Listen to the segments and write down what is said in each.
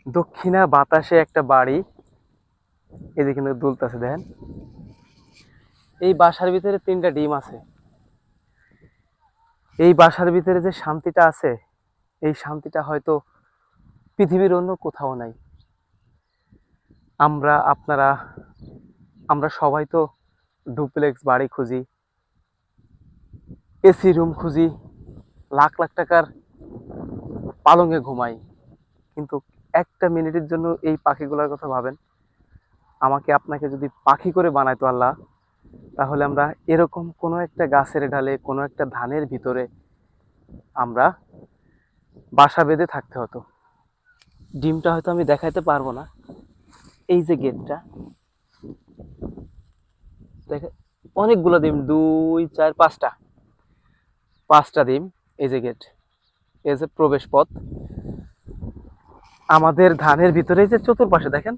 দক্ষিণা বাতাসে একটা বাড়ি, এই যে কিন্তু দুলতেছে দেখেন। এই বাসার ভিতরে 3টা ডিম আছে। এই বাসার ভিতরে যে শান্তিটা আছে, এই শান্তিটা হয়তো পৃথিবীর অন্য কোথাও নাই। আমরা আপনারা আমরা সবাই তো ডুপ্লেক্স বাড়ি খুঁজি, এসি রুম খুঁজি, লাখ লাখ টাকার পালঙে ঘুমাই, কিন্তু একটা মিনিটের জন্য এই পাখিগুলোর কথা ভাবেন। আমাকে আপনাকে যদি পাখি করে বানাইতো আল্লাহ, তাহলে আমরা এরকম কোনো একটা গাছের ডালে, কোনো একটা ধানের ভিতরে আমরা বাসা বেঁধে থাকতে হতো। ডিমটা হয়তো আমি দেখাইতে পারবো না। এই যে গেটটা দেখে, অনেকগুলো ডিম, 2 4 5টা ডিম। এই যে গেট, এই যে প্রবেশ পথ আমাদের ধানের ভিতরে। যে চতুর্পাশে দেখেন,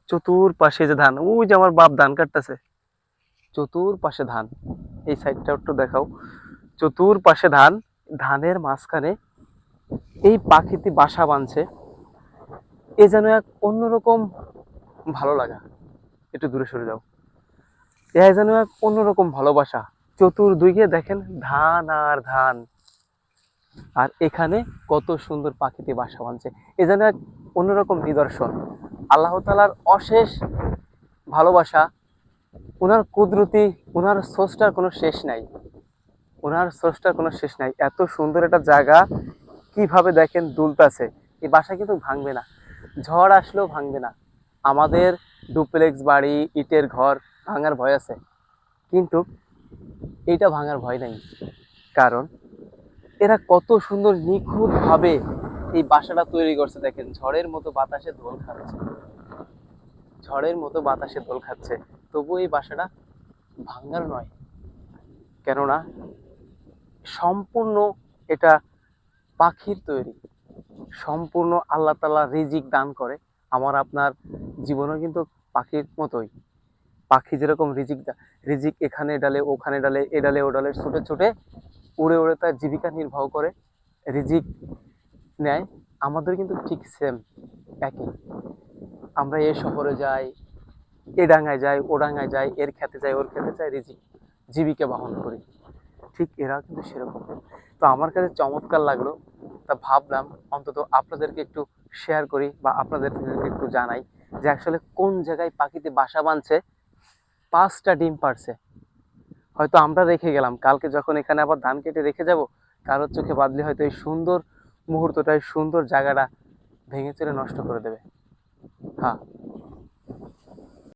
চতুর্পাশে যে ধান, ওই যে আমার বাপ ধান কাটতেছে, চতুর্পাশে ধান। এই সাইডটা একটু দেখাও, চতুর্পাশে ধান, ধানের মাঝখানে এই পাখিটি বাসা বাঁধছে। এ যেন এক অন্যরকম ভালো লাগা। একটু দূরে সরে যাও। এ যেন এক অন্যরকম ভালোবাসা। চতুর্দিকে দেখেন ধান আর ধান, আর এখানে কত সুন্দর পাখিটি বাসা বাঁধছে। এ যেন এক অন্যরকম নিদর্শন আল্লাহ তাআলার অশেষ ভালোবাসা। ওনার কুদরতি, ওনার স্রষ্টার কোনো শেষ নাই, ওনার স্রষ্টার কোনো শেষ নাই। এত সুন্দর একটা জায়গা কিভাবে দেখেন দুলতাছে। এই বাসা কিন্তু ভাঙবে না, ঝড় আসলেও ভাঙবে না। আমাদের ডুপ্লেক্স বাড়ি, ইটের ঘর ভাঙার ভয় আছে, কিন্তু এইটা ভাঙার ভয় নাই। কারণ এরা কত সুন্দর নিখুঁত ভাবে এই বাসাটা তৈরি করছে। দেখেন ঝড়ের মতো বাতাসে দোল খাচ্ছে, ঝড়ের মতো বাতাসে দোল খাচ্ছে, তবু এই বাসাটা ভাঙার নয়। কেননা সম্পূর্ণ এটা পাখির তৈরি, সম্পূর্ণ আল্লাহ তাআলা রিজিক দান করে। আমার আপনার জীবনও কিন্তু পাখির মতোই। পাখি যেরকম রিজিক রিজিক এখানে ডালে ওখানে ডালে, এ ডালে ও ডালে ছুটে ছুটে উড়ে উড়ে তার জীবিকা নির্বাহ করে, রিজিক নেয়। আমাদের কিন্তু ঠিক সেম একই। আমরা এ শহরে যাই, এ ডাঙায় যাই, ও ডাঙায় যাই, এর খেতে যাই, ওর খেতে যাই, রিজিক জীবিকা বহন করি। ঠিক এরা কিন্তু সেরকম। তো আমার কাছে চমৎকার লাগলো, তা ভাবলাম অন্তত আপনাদেরকে একটু শেয়ার করি বা আপনাদেরকে একটু জানাই যে আসলে কোন জায়গায় পাখিতে বাসা বাঁধছে। 5টা ডিম পারছে। হয়তো আমরা রেখে গেলাম, কালকে যখন এখানে আবার ধান কেটে রেখে যাব, কারোর চোখে বাদলে হয়তো এই সুন্দর মুহূর্তটা, এই সুন্দর জায়গাটা ভেঙে চুরে নষ্ট করে দেবে। হ্যাঁ,